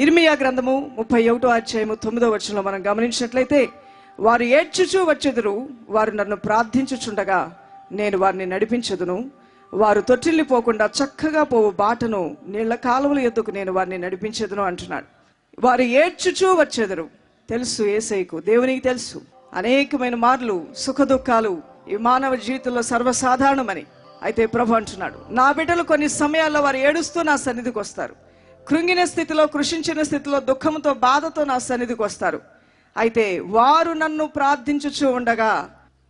ఇర్మియా గ్రంథము 31వ అధ్యాయము 9వ వచనంలో మనం గమనించినట్లయితే, వారు ఏడ్చుచూ వచ్చెదరు, వారు నన్ను ప్రార్థించుచుండగా నేను వారిని నడిపించదును. వారు తొట్టిల్లిపోకుండా చక్కగా పోవు బాటను నీళ్ల కాలువల యొద్దకు నేను వారిని నడిపించదును అంటున్నాడు. వారు ఏడ్చుచూ వచ్చెదరు. తెలుసు యేసయ్యకు, దేవునికి తెలుసు అనేకమైన మార్లు సుఖ దుఃఖాలు ఈ మానవ జీవితంలో సర్వసాధారణమని. అయితే ప్రభు అంటున్నాడు, నా బిడ్డలు కొన్ని సమయాల్లో వారు ఏడుస్తూ నా సన్నిధికి వస్తారు. కృంగిన స్థితిలో, కృషించిన స్థితిలో, దుఃఖంతో, బాధతో నా సన్నిధికి వస్తారు. అయితే వారు నన్ను ప్రార్థించుచూ ఉండగా,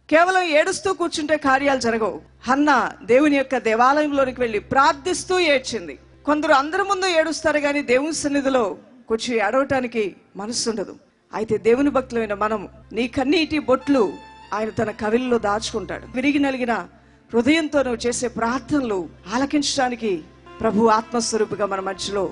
కేవలం ఏడుస్తూ కూర్చుంటే కార్యాలు జరగవు. హన్నా దేవుని యొక్క దేవాలయంలోనికి వెళ్ళి ప్రార్థిస్తూ ఏడ్చింది. కొందరు అందరి ముందు ఏడుస్తారు కానీ దేవుని సన్నిధిలో కూర్చి ఏడవటానికి మనసు ఉండదు. అయితే దేవుని భక్తులైన మనం, నీ కన్నీటి బొట్లు ఆయన తన కవిల్లో దాచుకుంటాడు. విరిగి నలిగిన హృదయంతో నువ్వు చేసే ప్రార్థనలు ఆలకించడానికి ప్రభు ఆత్మస్వరూపిగా మన మధ్యలో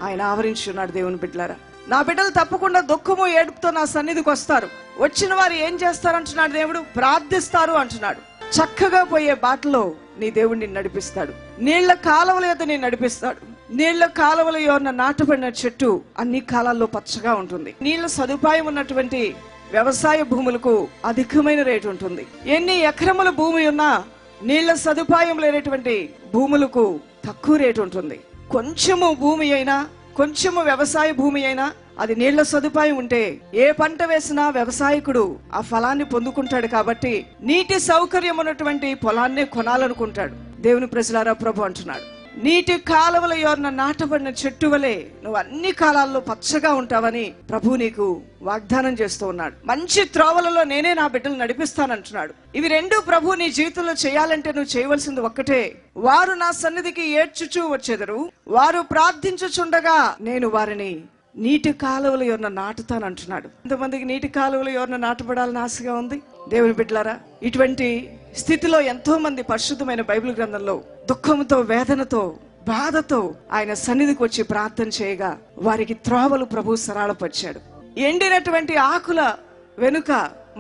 ఆయన ఆవరించి ఉన్నాడు. దేవుని బిడ్డలారా, నా బిడ్డలు తప్పకుండా దుఃఖము ఏడుపుతో నా సన్నిధికి వస్తారు. వచ్చిన వారు ఏం చేస్తారంటున్నాడు దేవుడు? ప్రార్థిస్తారు అంటున్నాడు. చక్కగా పోయే బాటలో నీ దేవుడిని నడిపిస్తాడు. నీళ్ల కాలువల యొద్ద నేను నడిపిస్తాడు. నీళ్ల కాలువల యొద్ద నాటబడిన చెట్టు అన్ని కాలాల్లో పచ్చగా ఉంటుంది. నీళ్ల సదుపాయం ఉన్నటువంటి వ్యవసాయ భూములకు అధికమైన రేటు ఉంటుంది. ఎన్ని ఎకరముల భూమి ఉన్నా నీళ్ల సదుపాయం లేనటువంటి భూములకు తక్కువ రేటు ఉంటుంది. కొంచెము భూమి అయినా, కొంచెము వ్యవసాయ భూమి అయినా అది నీళ్ల సదుపాయం ఉంటే ఏ పంట వేసినా వ్యవసాయకుడు ఆ ఫలాన్ని పొందుకుంటాడు. కాబట్టి నీటి సౌకర్యం ఉన్నటువంటి పొలాన్నే కొనాలనుకుంటాడు. దేవుని ప్రజలారా, ప్రభు అంటున్నాడు, నీటి కాలువల యొద్ద నాటబడిన చెట్టు వలె నువ్వు అన్ని కాలాల్లో పచ్చగా ఉంటావని ప్రభు నీకు వాగ్దానం చేస్తూ ఉన్నాడు. మంచి త్రోవలలో నేనే నా బిడ్డలు నడిపిస్తానంటున్నాడు. ఇవి రెండు ప్రభు నీ జీవితంలో చేయాలంటే నువ్వు చేయవలసింది ఒక్కటే. వారు నా సన్నిధికి ఏడ్చుచూ వచ్చెదరు, వారు ప్రార్థించుచుండగా నేను వారిని నీటి కాలువల యొద్ద నాటుతానంటున్నాడు. ఎంతమందికి నీటి కాలువల యొద్ద నాటబడాలని ఆశగా ఉంది? దేవుని బిడ్డలారా, ఇటువంటి స్థితిలో ఎంతో మంది పరిశుద్ధమైన బైబిల్ గ్రంథంలో దుఃఖంతో, వేదనతో, బాధతో ఆయన సన్నిధికి వచ్చి ప్రార్థన చేయగా వారికి త్రోవలు ప్రభు సరళపరిచాడు. ఎండినటువంటి ఆకుల వెనుక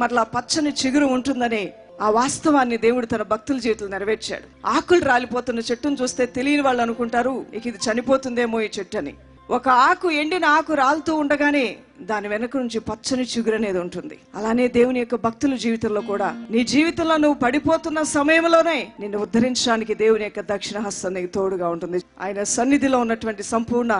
మరలా పచ్చని చిగురు ఉంటుందని ఆ వాస్తవాన్ని దేవుడు తన భక్తుల జీవితంలో నెరవేర్చాడు. ఆకులు రాలిపోతున్న చెట్టును చూస్తే తెలియని వాళ్ళు అనుకుంటారు, ఇక ఇది చనిపోతుందేమో ఈ చెట్టు అని. ఒక ఆకు, ఎండిన ఆకు రాలుతూ ఉండగానే దాని వెనక నుంచి పచ్చని చిగురు అనేది ఉంటుంది. అలానే దేవుని యొక్క భక్తుల జీవితంలో కూడా నీ జీవితంలో నువ్వు పడిపోతున్న సమయంలోనే నిన్ను ఉద్ధరించడానికి దేవుని యొక్క దక్షిణ హస్తం నీకు తోడుగా ఉంటుంది. ఆయన సన్నిధిలో ఉన్నటువంటి సంపూర్ణ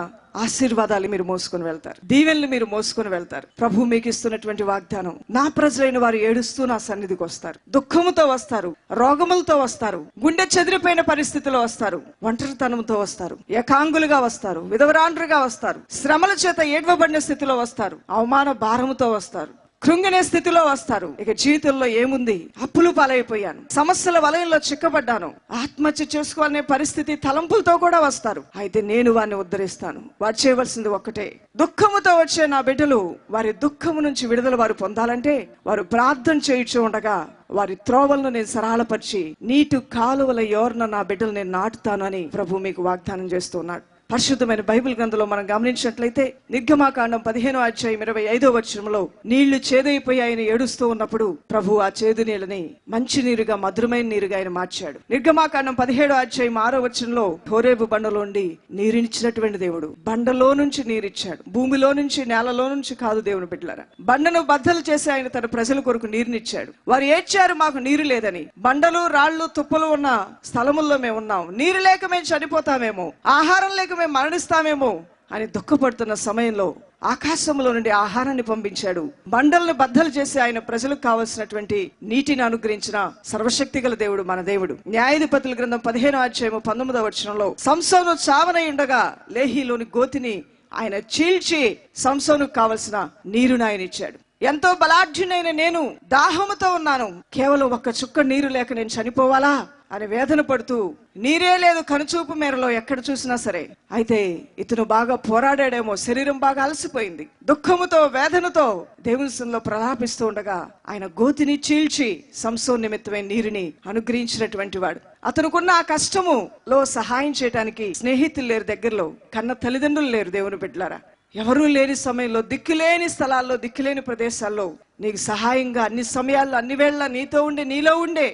ఆశీర్వాదాలు మీరు మోసుకొని వెళ్తారు, దీవెనలు మీరు మోసుకొని వెళ్తారు. ప్రభు మీకు ఇస్తున్నటువంటి వాగ్దానం, నా ప్రజలైన వారు ఏడుస్తూ నా సన్నిధికి వస్తారు. దుఃఖముతో వస్తారు, రోగములతో వస్తారు, గుండె చెదిరిపోయిన పరిస్థితిలో వస్తారు, ఒంటరితనంతో వస్తారు, ఏకాంగులుగా వస్తారు, విధవరాండ్రుగా వస్తారు, శ్రమల చేత ఏడ్వబడిన స్థితిలో వస్తారు, అవమాన భారముతో వస్తారు, కృంగినే స్థితిలో వస్తారు. ఇక జీవితంలో ఏముంది, అప్పులు పాలైపోయాను, సమస్యల వలయంలో చిక్కబడ్డాను, ఆత్మహత్య చేసుకోవాలనే పరిస్థితి తలంపులతో కూడా వస్తారు. అయితే నేను వారిని ఉద్ధరిస్తాను. వారు చేయవలసింది ఒక్కటే, దుఃఖముతో వచ్చే నా బిడ్డలు వారి దుఃఖము నుంచి విడుదల వారు పొందాలంటే వారు ప్రార్థన చేయుచూ ఉండగా వారి త్రోవలను నేను సరళపరిచి నీటి కాలువల యొద్ద నా బిడ్డలు నేను నాటుతాను అని ప్రభు మీకు వాగ్దానం చేస్తున్నాడు. పరిశుద్ధమైన బైబిల్ గ్రంథంలో మనం గమనించినట్లయితే నిర్గమాకాండం 15వ అధ్యాయం 25వ వచనంలో నీళ్లు చేదైపోయాయని ఏడుస్తూ ఉన్నప్పుడు ప్రభు ఆ చేదు నీళ్ళని మంచి నీరుగా, మధురమైన నీరుగా ఆయన మార్చాడు. నిర్గమాకాండం 17వ అధ్యాయం 6వ వచనంలో హోరేబు బండలో ఉండి నీరునిచ్చినటువంటి దేవుడు బండలో నుంచి నీరిచ్చాడు. భూమిలో నుంచి, నేలలో నుంచి కాదు. దేవుని బిడ్డలారా, బండను బద్దలు చేసి ఆయన తన ప్రజల కొరకు నీరునిచ్చాడు. వారు ఏడ్చారు, మాకు నీరు లేదని. బండలు, రాళ్లు, తుప్పలు ఉన్న స్థలముల్లో మేము ఉన్నాం, నీరు లేక మేము చనిపోతామేమో, ఆహారం లేక మేము మరణిస్తామేమో అని దుఃఖపడుతున్న సమయంలో ఆకాశంలో నుండి ఆహారాన్ని పంపించాడు. బండలను బద్దలు చేసి ఆయన ప్రజలకు కావలసినటువంటి నీటిని అనుగ్రహించిన సర్వశక్తి గల దేవుడు మన దేవుడు. న్యాయాధిపతుల గ్రంథం 15వ అధ్యాయం 19వ వచనంలో సంసోను చావనై ఉండగా లేహీలోని గోతిని ఆయన చీల్చి సంసోనుకు కావలసిన నీరుని ఆయన ఇచ్చాడు. ఎంతో బలాఢ్యునైన నేను దాహముతో ఉన్నాను, కేవలం ఒక్క చుక్క నీరు లేక నేను చనిపోవాలా అని వేదన పడుతూ, నీరే లేదు కనుచూపు మేరలో ఎక్కడ చూసినా సరే. అయితే ఇతను బాగా పోరాడాడేమో, శరీరం బాగా అలసిపోయింది, దుఃఖముతో, వేదనతో దేవుని సన్నిధిలో ప్రలాపిస్తూ ఉండగా ఆయన గోతిని చీల్చి సంసోను నిమిత్తమైన నీరుని అనుగ్రహించినటువంటి వాడు. అతనుకున్న ఆ కష్టములో సహాయం చేయడానికి స్నేహితులు లేరు, దగ్గరలో కన్న తల్లిదండ్రులు లేరు. దేవుని బిడ్డలారా, ఎవరూ లేని సమయంలో, దిక్కులేని స్థలాల్లో, దిక్కులేని ప్రదేశాల్లో నీకు సహాయంగా అన్ని సమయాల్లో, అన్ని వేళ నీతో ఉండే, నీలో ఉండే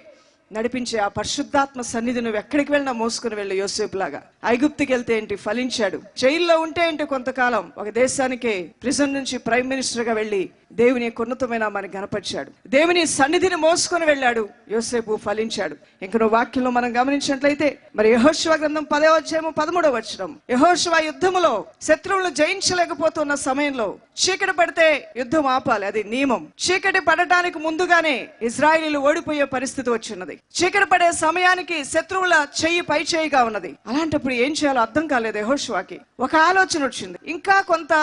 నడిపించే ఆ పరిశుద్ధాత్మ సన్నిధి నువ్వు ఎక్కడికి వెళ్ళినా మోసుకుని వెళ్ళి యోసేపు లాగా. ఐగుప్తుకి వెళ్తే ఏంటి, ఫలించాడు. జైల్లో ఉంటే ఏంటి, కొంతకాలం ఒక దేశానికే ప్రిజన్ నుంచి ప్రైమ్ మినిస్టర్ గా వెళ్ళి దేవుని ఉన్నతమైన మనకి గనపరిచాడు. దేవుని సన్నిధిని మోసుకొని వెళ్ళాడు యోసేపు, ఫలించాడు. ఇంక నువ్వు వాక్యంలో మనం గమనించినట్లయితే మరి యెహోషువ గ్రంథం 10వ అధ్యాయము 13వ వచనం, యెహోషువ యుద్ధములో శత్రువులు జయించలేకపోతున్న సమయంలో చీకటి పడితే యుద్ధం ఆపాలి, అది నియమం. చీకటి పడటానికి ముందుగానే ఇజ్రాయేలీలు ఓడిపోయే పరిస్థితి వచ్చిన్నది. చీకటి పడే సమయానికి శత్రువుల చెయ్యి పై చేయిగా ఉన్నది. అలాంటప్పుడు ఏం చేయాలో అర్థం కాలేదు యెహోషువకి. ఒక ఆలోచన వచ్చింది, ఇంకా కొంత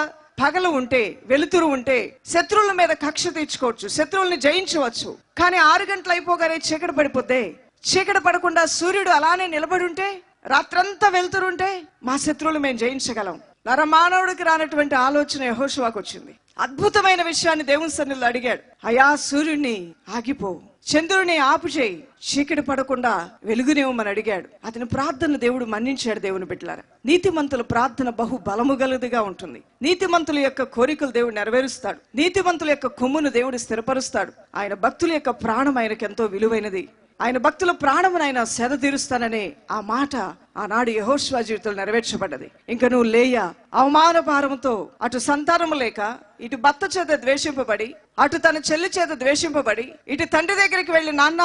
పగలు ఉంటే, వెలుతురు ఉంటే శత్రువుల మీద కక్ష తీర్చుకోవచ్చు, శత్రువుల్ని జయించవచ్చు. కానీ 6 గంటలు అయిపోగానే చీకటి పడిపోద్దే. చీకటి పడకుండా సూర్యుడు అలానే నిలబడి ఉంటే, రాత్రంతా వెలుతురుంటే మా శత్రువులు మేము జయించగలం. నరమానవుడికి రానటువంటి ఆలోచన యెహోషువకు వచ్చింది. అద్భుతమైన విషయాన్ని దేవుని సన్నిధిలో అడిగాడు. అయా సూర్యుడిని ఆగిపో, చంద్రుడిని ఆపు చేయి, చీకటి పడకుండా వెలుగునివ్వమని అడిగాడు. అతని ప్రార్థన దేవుడు మన్నించాడు. దేవుని బిడ్డలారా, నీతిమంతుల ప్రార్థన బహు బలము గలదిగా ఉంటుంది. నీతిమంతుల యొక్క కోరికలు దేవుడు నెరవేరుస్తాడు. నీతిమంతుల యొక్క కొమ్మును దేవుడు స్థిరపరుస్తాడు. ఆయన భక్తుల యొక్క ప్రాణం ఆయనకు ఎంతో విలువైనది. ఆయన భక్తుల ప్రాణమును ఆయన సేద తీరుస్తాననే ఆ మాట ఆనాడు యెహోషువ జీవితంలో నెరవేర్చబడ్డది. ఇంకా నువ్వు లేయా అవమాన భారంతో అటు సంతానము లేక, ఇటు భర్త చేత ద్వేషింపబడి, అటు తన చెల్లి చేత ద్వేషింపబడి, ఇటు తండ్రి దగ్గరికి వెళ్ళి, నాన్న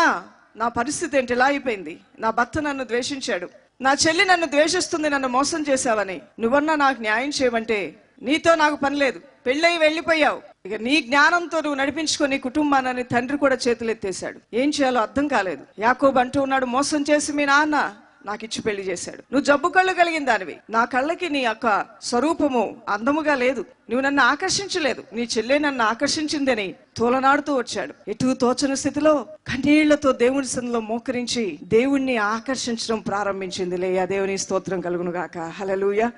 నా పరిస్థితి ఏంటి, ఇలా అయిపోయింది, నా భర్త నన్ను ద్వేషించాడు, నా చెల్లి నన్ను ద్వేషిస్తుంది, నన్ను మోసం చేశావని నువ్వన్నా నాకు న్యాయం చేయమంటే, నీతో నాకు పని లేదు, పెళ్ళయి వెళ్ళిపోయావు, ఇక నీ జ్ఞానంతో నువ్వు నడిపించుకొని కుటుంబాన్ని తండ్రి కూడా చేతులెత్తేశాడు. ఏం చేయాలో అర్థం కాలేదు. యాకోబు అంటూ ఉన్నాడు, మోసం చేసి మీ నాన్న నాకు ఇచ్చి పెళ్లి చేశాడు. నువ్వు జబ్బు కళ్ళు కలిగిన దానివి, నా కళ్ళకి నీ యొక్క స్వరూపము అందముగా లేదు, నువ్వు నన్ను ఆకర్షించలేదు, నీ చెల్లె నన్ను ఆకర్షించిందని తోలనాడుతూ వచ్చాడు. ఎటు తోచని స్థితిలో కన్నీళ్లతో దేవుని సన్నిధిలో మోకరించి దేవుణ్ణి ఆకర్షించడం ప్రారంభించింది లేయా. దేవుని స్తోత్రం కలుగును గాక. హల్లెలూయా.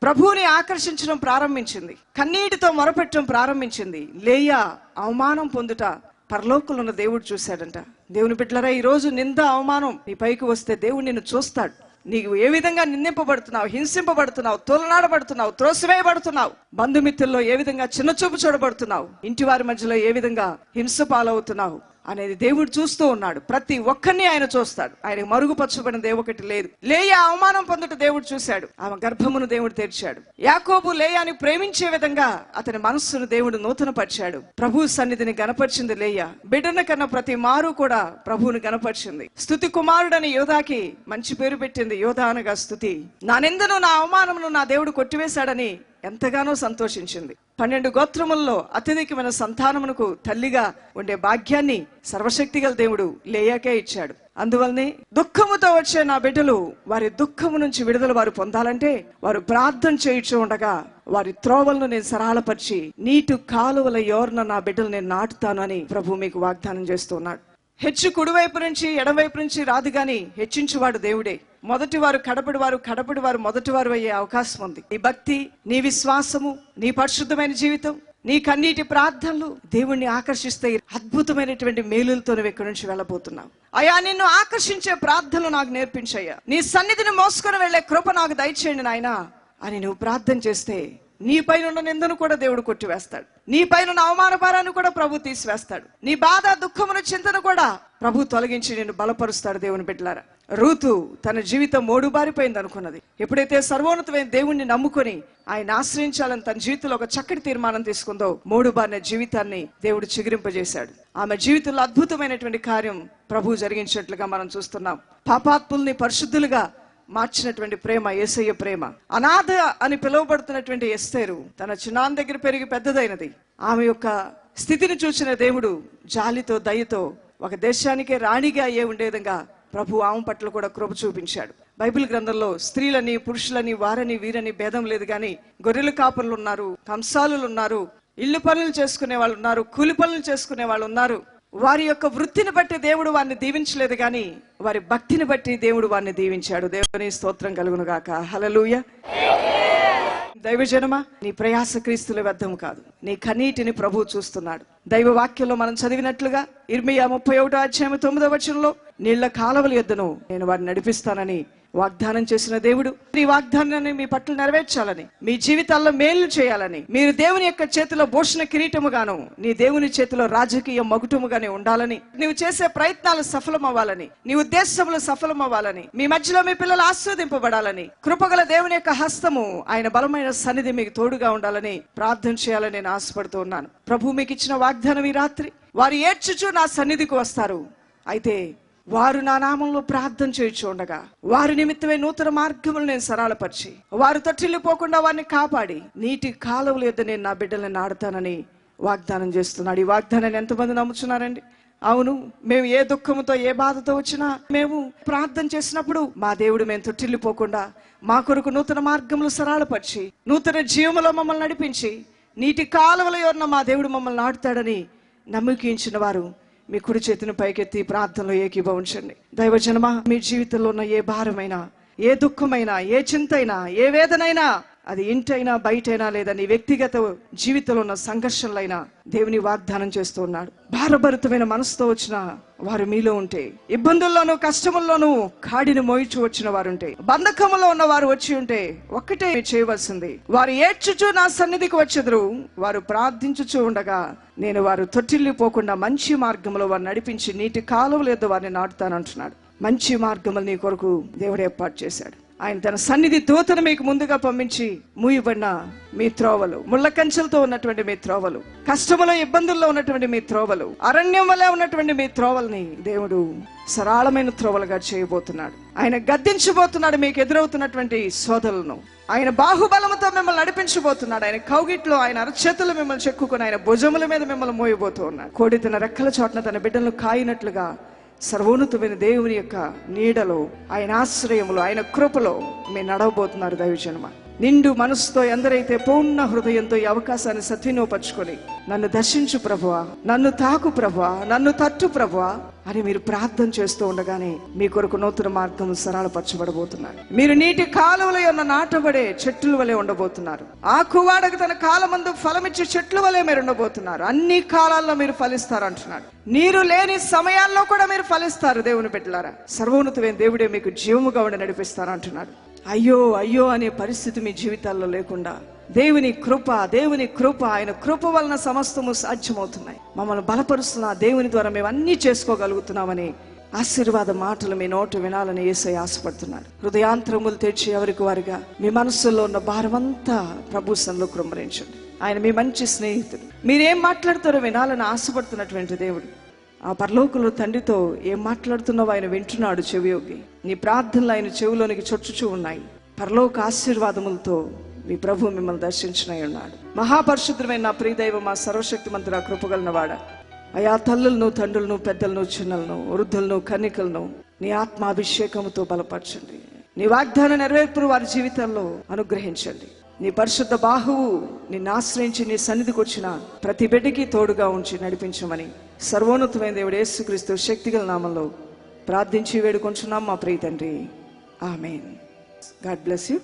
ప్రభువుని ఆకర్షించడం ప్రారంభించింది, కన్నీటితో మొరపెట్టడం ప్రారంభించింది. లేయా అవమానం పొందుట పరలోకంలో ఉన్న దేవుడు చూశాడంట. దేవుని బిడ్డలారా, ఈ రోజు నింద అవమానం నీ పైకి వస్తే దేవుడు నిన్ను చూస్తాడు. నీకు ఏ విధంగా నిందింపబడుతున్నావు, హింసింపబడుతున్నావు, తోలనాడబడుతున్నావు, త్రోసివేయబడుతున్నావు, బంధుమిత్రుల్లో ఏ విధంగా చిన్నచూపు చూడబడుతున్నావు, ఇంటి వారి మధ్యలో ఏ విధంగా హింస పాలవుతున్నావు అనేది దేవుడు చూస్తూ ఉన్నాడు. ప్రతి ఒక్కరిని ఆయన చూస్తాడు. ఆయన మరుగుపరచబడినది ఒకటి లేదు. లేయా అవమానం పొందుట దేవుడు చూశాడు. ఆమె గర్భమును దేవుడు తెరిచాడు. యాకోబు లేయాని ప్రేమించే విధంగా అతని మనస్సును దేవుడు నూతన పరిచాడు. ప్రభు సన్నిధిని గనపరిచింది లేయా. బిడ్డన కన్నా ప్రతి మారు కూడా ప్రభువుని గనపరిచింది. స్తుతి కుమారుడని యోధాకి మంచి పేరు పెట్టింది. యోధా అనగా స్తుతి. నా నిందను నా అవమానమును నా దేవుడు కొట్టివేశాడని ఎంతగానో సంతోషించింది. 12 గోత్రముల్లో అత్యధికమైన సంతానమునకు తల్లిగా ఉండే భాగ్యాన్ని సర్వశక్తి గల దేవుడు లేయాకే ఇచ్చాడు. అందువల్లనే దుఃఖముతో వచ్చే నా బిడ్డలు వారి దుఃఖము నుంచి విడుదల వారు పొందాలంటే వారు ప్రార్థన చేయుచూ ఉండగా వారి త్రోవలను నేను సరళపరిచి నీటి కాలువల యోర్న నా బిడ్డలు నేను నాటుతాను అని ప్రభు మీకు వాగ్దానం చేస్తున్నాడు. హెచ్చు కుడివైపు నుంచి ఎడవైపు నుంచి రాదు గాని హెచ్చించువాడు దేవుడే. మొదటివారు కడపడివారు, కడపడివారు మొదటివారు అయ్యే అవకాశం ఉంది. నీ భక్తి, నీ విశ్వాసము, నీ పరిశుద్ధమైన జీవితం, నీ కన్నీటి ప్రార్థనలు దేవుణ్ణి ఆకర్షిస్తే అద్భుతమైనటువంటి మేలులతో నువ్వు ఇక్కడి నుంచి వెళ్ళబోతున్నావు. అయ్యా నిన్ను ఆకర్షించే ప్రార్థనలు నాకు నేర్పించయ్యా, నీ సన్నిధిని మోసుకొని వెళ్లే కృప నాకు దయచేయండి నాయనా అని నువ్వు ప్రార్థన చేస్తే నీ పైన ఉన్న నిందను కూడా దేవుడు కొట్టివేస్తాడు. నీ పైన ఉన్న అవమాన భారాన్ని కూడా ప్రభు తీసివేస్తాడు. నీ బాధ, దుఃఖమును, చింతను కూడా ప్రభు తొలగించి నిన్ను బలపరుస్తాడు. దేవుని బిడ్డలారా, రూతు తన జీవితం మోడుబారిపోయింది అనుకున్నది. ఎప్పుడైతే సర్వోన్నతమైన దేవుణ్ణి నమ్ముకొని ఆయన ఆశ్రయించాలని తన జీవితంలో ఒక చక్కటి తీర్మానం తీసుకుందో, మోడుబారిన జీవితాన్ని దేవుడు చిగురింపజేశాడు. ఆమె జీవితంలో అద్భుతమైనటువంటి కార్యం ప్రభు జరిగించినట్లుగా మనం చూస్తున్నాం. పాపాత్ముల్ని పరిశుద్ధులుగా మార్చినటువంటి ప్రేమ యేసయ్య ప్రేమ. అనాథ అని పిలువబడుతున్నటువంటి ఎస్తేరు తన చిన్నాన్న దగ్గర పెరిగి పెద్దదైనది. ఆమె యొక్క స్థితిని చూసిన దేవుడు జాలితో, దయతో ఒక దేశానికే రాణిగా అయ్యే ఉండే విధంగా ప్రభు ఆమె పట్ల కూడా కృప చూపించాడు. బైబిల్ గ్రంథంలో స్త్రీలని, పురుషులని, వారని, వీరని భేదం లేదు గాని గొర్రెల కాపర్లు ఉన్నారు, కంసాలులు ఉన్నారు, ఇల్లు పనులు చేసుకునే వాళ్ళు ఉన్నారు, కూలి పనులు చేసుకునే వాళ్ళు ఉన్నారు. వారి యొక్క వృత్తిని బట్టి దేవుడు వారిని దీవించలేదు కానీ వారి భక్తిని బట్టి దేవుడు వారిని దీవించాడు. దేవుని స్తోత్రం కలుగును గాక. హల్లెలూయా. దైవజనమా, నీ ప్రయాస క్రీస్తుల వ్యర్థం కాదు. నీ కన్నీటిని ప్రభు చూస్తున్నాడు. దైవ వాక్యంలో మనం చదివినట్లుగా ఇర్మియా 31వ అధ్యాయం 9వ వచనంలో నీళ్ల కాలవల యొద్దను నేను వారిని నడిపిస్తానని వాగ్దానం చేసిన దేవుడు ఈ వాగ్దానాన్ని మీ పట్ల నెరవేర్చాలని, మీ జీవితాల్లో మేలు చేయాలని, మీరు దేవుని యొక్క చేతిలో భూషణ కిరీటముగాను, నీ దేవుని చేతిలో రాజకీయ మగుటముగానే ఉండాలని, నీవు చేసే ప్రయత్నాలు సఫలమవ్వాలని, నీ ఉద్దేశములు సఫలమవ్వాలని, మీ మధ్యలో మీ పిల్లలు ఆస్వాదింపబడాలని, కృపగల దేవుని యొక్క హస్తము, ఆయన బలమైన సన్నిధి మీకు తోడుగా ఉండాలని ప్రార్థన చేయాలని నేను ఆశపడుతూ ఉన్నాను. ప్రభు మీకు ఇచ్చిన వాగ్దానం ఈ రాత్రి, వారు ఏడ్చుచు నా సన్నిధికి వస్తారు, అయితే వారు నా నామంలో ప్రార్థన చేయుచు ఉండగా వారి నిమిత్తమే నూతన మార్గములు నేను సరళపరిచి, వారు తొట్టిల్లిపోకుండా వారిని కాపాడి నీటి కాలువల యొద్ద నేను నా బిడ్డల్ని నాడుతానని వాగ్దానం చేస్తున్నాడు. ఈ వాగ్దానాన్ని ఎంతమంది నమ్ముచున్నారండి? అవును, మేము ఏ దుఃఖముతో ఏ బాధతో వచ్చినా మేము ప్రార్థన చేసినప్పుడు మా దేవుడు మేము తొట్టిల్లిపోకుండా మా కొరకు నూతన మార్గములు సరళపరిచి నూతన జీవములో మమ్మల్ని నడిపించి నీటి కాలువల యొద్ద మా దేవుడు మమ్మల్ని నాటుతాడని నమ్మకించిన వారు మీ కుడి చేతిని పైకెత్తి ప్రార్థనలో ఏకీభవించండి. దైవజనమా, మీ జీవితంలో ఉన్న ఏ భారమైనా, ఏ దుఃఖమైనా, ఏ చింతైనా, ఏ వేదనైనా, అది ఇంటైనా బయటైనా లేదా నీ వ్యక్తిగత జీవితంలో ఉన్న సంఘర్షణలైనా దేవుని వాగ్దానం చేస్తూ ఉన్నాడు. భారభరితమైన మనసుతో వచ్చిన వారు మీలో ఉంటే, ఇబ్బందుల్లోనూ కష్టముల్లోనూ కాడిని మోయిచు వచ్చిన వారుంటే, బంధకములో ఉన్న వారు వచ్చి ఉంటే ఒక్కటే చేయవలసింది, వారు ఏడ్చుచు నా సన్నిధికి వచ్చెదరు, వారు ప్రార్థించుచూ ఉండగా నేను వారు తొట్టిల్లిపోకుండా మంచి మార్గంలో వారు నడిపించి నీటి కాలువల యొద్ద వారిని నాటుతానంటున్నాడు. మంచి మార్గములు నీ కొరకు దేవుడు ఏర్పాటు చేశాడు. ఆయన తన సన్నిధి దూతను మీకు ముందుగా పంపించి మూయబడిన మీ త్రోవలు, ముళ్ళ కంచెలతో ఉన్నటువంటి మీ త్రోవలు, కష్టములో ఇబ్బందుల్లో ఉన్నటువంటి మీ త్రోవలు, అరణ్యం వల్ల ఉన్నటువంటి మీ త్రోవల్ని దేవుడు సరళమైన త్రోవలుగా చేయబోతున్నాడు. ఆయన గద్దించబోతున్నాడు మీకు ఎదురవుతున్నటువంటి సోదరులను. ఆయన బాహుబలముతో మిమ్మల్ని నడిపించబోతున్నాడు. ఆయన కౌగిట్లో, ఆయన అరచేతులు మిమ్మల్ని చెక్కుకొని ఆయన భుజముల మీద మిమ్మల్ని మోయబోతూ ఉన్నాడు. కోడి తన రెక్కల చోట్న తన బిడ్డలను కాయినట్లుగా సర్వోన్నతమైన దేవుని యొక్క నీడలో, ఆయన ఆశ్రయములో, ఆయన కృపలో మీరు నడవబోతున్నారు. దైవజనమా, నిండు మనసుతో ఎందరైతే పూర్ణ హృదయంతో ఈ అవకాశాన్ని సద్వినియోగపరచుకొని నన్ను దర్శించు ప్రభువా, నన్ను తాకు ప్రభువా, నన్ను తట్టు ప్రభువా అని మీరు ప్రార్థన చేస్తూ ఉండగానే మీ కొరకు నూతన మార్గం సరళపరచబడబోతున్నారు. మీరు నీటి కాలువల యొద్ద నాటబడే చెట్లు వలె ఉండబోతున్నారు. ఆకువాడకు తన కాలమందు ఫలమిచ్చే చెట్లు వలె మీరు ఉండబోతున్నారు. అన్ని కాలాల్లో మీరు ఫలిస్తారు అంటున్నాడు. నీరు లేని సమయాల్లో కూడా మీరు ఫలిస్తారు. దేవుని బిడ్డలారా, సర్వోన్నతమైన దేవుడే మీకు జీవముగా ఉండి నడిపిస్తారు అంటున్నాడు. అయ్యో అయ్యో అనే పరిస్థితి మీ జీవితాల్లో లేకుండా దేవుని కృప, ఆయన కృప వలన సమస్తము సాధ్యమవుతున్నాయి. మమ్మల్ని బలపరుస్తున్న దేవుని ద్వారా మేము అన్నీ చేసుకోగలుగుతున్నామని ఆశీర్వాద మాటలు మీ నోట వినాలని యేసయ్య ఆశపడుతున్నాడు. హృదయాంతరములు తెచ్చి ఎవరికి వారిగా మీ మనస్సులో ఉన్న భారమంతా ప్రభు సన్నిధిలో కృమ్మరించండి. ఆయన మీ మంచి స్నేహితుడు. మీరేం మాట్లాడుతారో వినాలని ఆశపడుతున్నటువంటి దేవుడు. ఆ పరలోకంలో తండ్రితో ఏం మాట్లాడుతున్నావో ఆయన వింటున్నాడు చెవియోగి. నీ ప్రార్థనలు ఆయన చెవిలోనికి చొచ్చుచూ ఉన్నాయి. పరలోక ఆశీర్వాదములతో మీ ప్రభు మిమ్మల్ని దర్శించునై ఉన్నాడు. మహాపరిశుద్ధమైన నా ప్రియదైవం, మా సర్వశక్తిమంతుడా, కృపగలిగిన వాడా, అయా తల్లులను, తండ్రులను, పెద్దలను, చిన్నలను, వృద్ధులను, కన్యకలను నీ ఆత్మాభిషేకముతో బలపరచండి. నీ వాగ్దాన నెరవేర్పును వారి జీవితాల్లో అనుగ్రహించండి. నీ పరిశుద్ధ బాహువు నిన్ను ఆశ్రయించి నీ సన్నిధికి వచ్చిన ప్రతి బిడ్డకి తోడుగా ఉంచి నడిపించమని సర్వోన్నతమైన దేవుడు యేసుక్రీస్తు శక్తిగల నామంలో ప్రార్థించి వేడుకొంచున్నాం మా ప్రియ తండ్రి. ఆమేన్. God bless you.